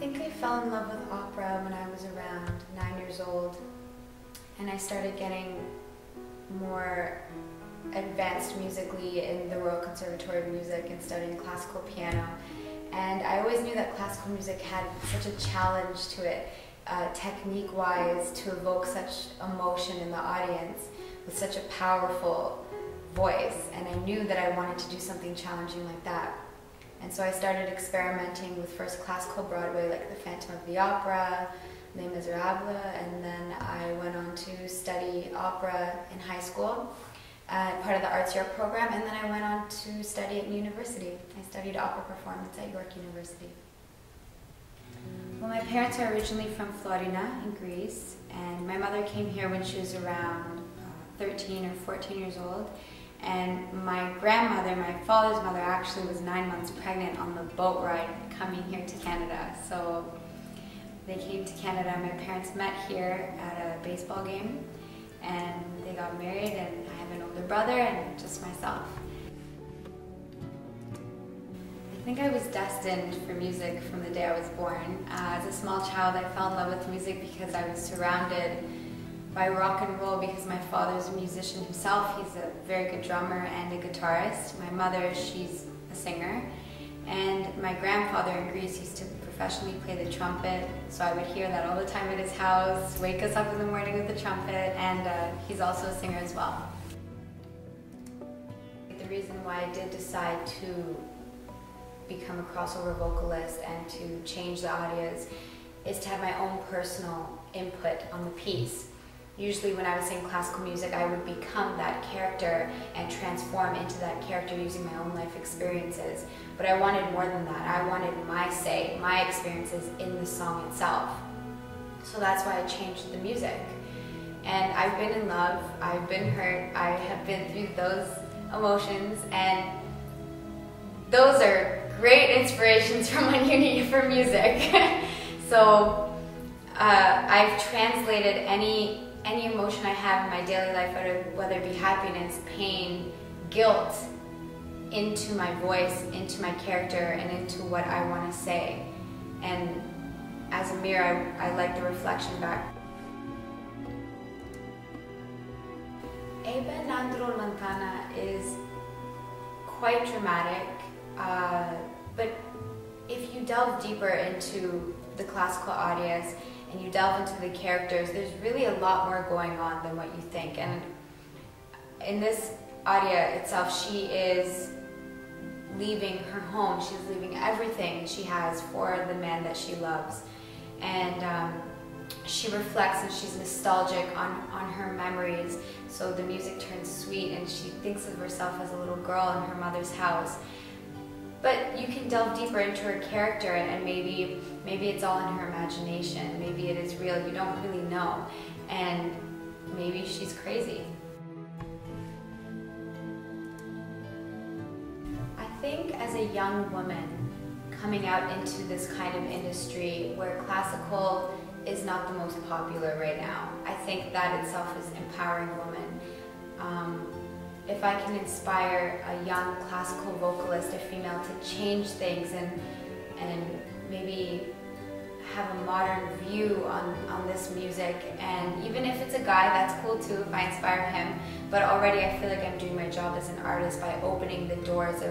think I fell in love with opera when I was around 9 years old, and I started getting more advanced musically in the Royal Conservatory of Music and studying classical piano. And I always knew that classical music had such a challenge to it, technique-wise, to evoke such emotion in the audience with such a powerful voice. And I knew that I wanted to do something challenging like that. And so I started experimenting with first classical Broadway, like The Phantom of the Opera, Les Miserables, and then I went on to study opera in high school, part of the Arts Europe program, and then I went on to study at university. I studied opera performance at York University. Well, my parents are originally from Florina in Greece, and my mother came here when she was around 13 or 14 years old. And my grandmother, my father's mother, actually was 9 months pregnant on the boat ride coming here to Canada. So they came to Canada. My parents met here at a baseball game, and they got married, and I have an older brother and just myself. I think I was destined for music from the day I was born. As a small child, I fell in love with music because I was surrounded by rock and roll, because my father's a musician himself. He's a very good drummer and a guitarist. My mother, she's a singer. And my grandfather in Greece used to professionally play the trumpet, so I would hear that all the time at his house, wake us up in the morning with the trumpet, and he's also a singer as well. The reason why I did decide to become a crossover vocalist and to change the audios is to have my own personal input on the piece. Usually when I was singing classical music, I would become that character and transform into that character using my own life experiences. But I wanted more than that. I wanted my say, my experiences in the song itself. So that's why I changed the music. And I've been in love, I've been hurt, I have been through those emotions, and those are great inspirations for when you need for music. So I've translated any emotion I have in my daily life, whether it be happiness, pain, guilt, into my voice, into my character, and into what I want to say. And as a mirror, I like the reflection back. Ebe Nandro Lantana is quite dramatic, but if you delve deeper into the classical audience and you delve into the characters, there's really a lot more going on than what you think. And in this aria itself, she is leaving her home, she's leaving everything she has for the man that she loves. And she reflects and she's nostalgic on her memories, so the music turns sweet and she thinks of herself as a little girl in her mother's house. But you can delve deeper into her character, and maybe it's all in her imagination, maybe it is real, you don't really know, and maybe she's crazy. I think as a young woman coming out into this kind of industry where classical is not the most popular right now, I think that itself is empowering women. If I can inspire a young classical vocalist, a female, to change things and maybe have a modern view on this music, and even if it's a guy, that's cool too if I inspire him, but already I feel like I'm doing my job as an artist by opening the doors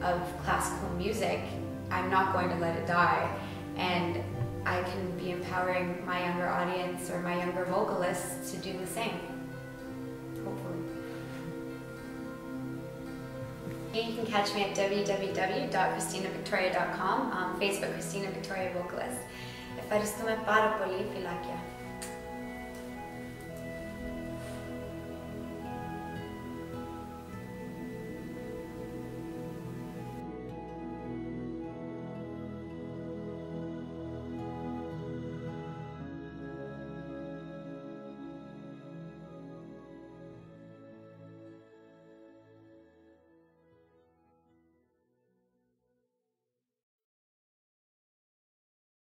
of classical music. I'm not going to let it die, and I can be empowering my younger audience or my younger vocalists to do the same, hopefully. You can catch me at www.KristinaVictoria.com, on Facebook, Kristina Victoria Vocalist. Ευχαριστούμε πάρα πολύ, φιλάκια.